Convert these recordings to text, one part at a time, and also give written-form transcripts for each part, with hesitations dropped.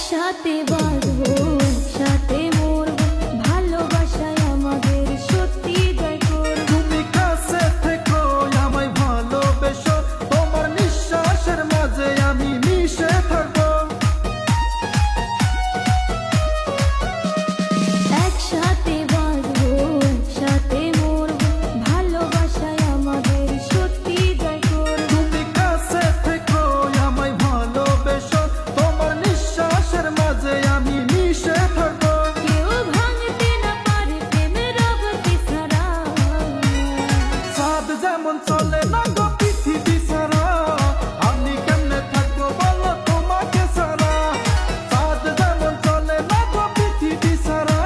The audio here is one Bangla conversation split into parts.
একসাথে বাঁচবো একসাথে মরবো ভালোবাসায় আমাদের সত্যি জয় করবো। তুমি কাছে থেকো আমায় ভালোবেসো, তোমার নিঃশ্বাসের মাঝে আমি মিশে থাকবো। একসাথে বাঁচবো একসাথে মরবো ভালোবাসায় আমাদের সত্যি জয় করবো। তুমি কাছে থেকো আমায় ভালোবেসো, তোমার নিঃশ্বাসের মাঝে আমি মিশে থাকবো। কেউ ভাঙতে না পারে প্রেমের অবধি ছাড়া। চাঁদ যেমন চলে না গো পৃথিবী ছাড়া, আমি কেমনে থাকবো বলো তোমাকে ছাড়া। চাঁদ যেমন চলে না গো পৃথিবী ছাড়া,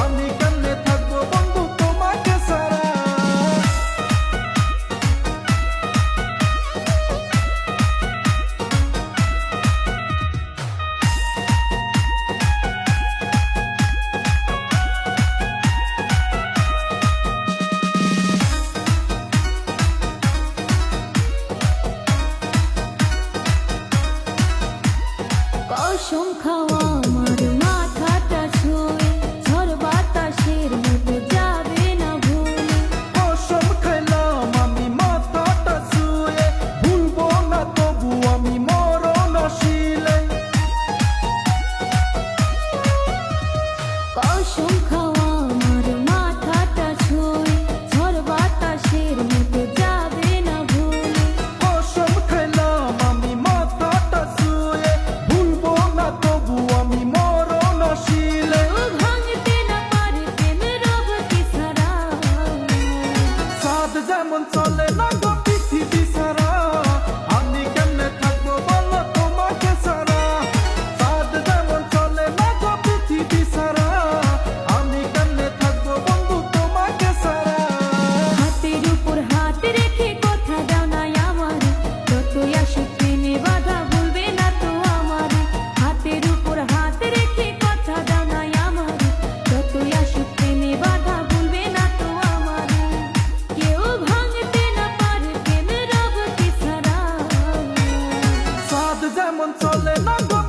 আমি কেমনে থাকবো বন্ধু তোমাকে ছাড়া। কসম খাওয়া আমার মাথাটা ছুঁয়ে ঝড় বাতাসের মতো যাবে না ভুলে। কসম খাইলাম আমি মাথাটা ছুঁয়ে, ভুলবো না তবু আমি মরণশীলে। কসম খাওয়া আমার মাথাটা ছুঁয়ে ঝড় বাতাসের মতো যাবে না ভুলে। কসম খাইলাম আমি মাথাটা ছুঁয়ে, ভুলবো না তবু আমি মরণশীলে। কেউ ভাঙতে না পারে প্রেমের অবধি ছাড়া। চাঁদ যেমন চলে না গো পৃথিবী ছাড়া, আমি কেমনে থাকবো বলো তোমাকে ছাড়া। চাঁদ যেমন চলে না গো পৃথিবী ছাড়া, আমি কেমনে থাকবো বন্ধু তোমাকে ছাড়া। হাতের উপর হাত রেখে কথা দাও না আমার, যতই আসুক প্রেমে বাধা ভুলবে না তো আমার। হাতের উপর হাত রেখে কথা দাও না আমার, যতই আসুক প্রেমে বাধা ভুলবে না তো আমার। কেউ ভাঙতে না পারে প্রেমের অবধি ছাড়া। চাঁদ যেমন চলে না গো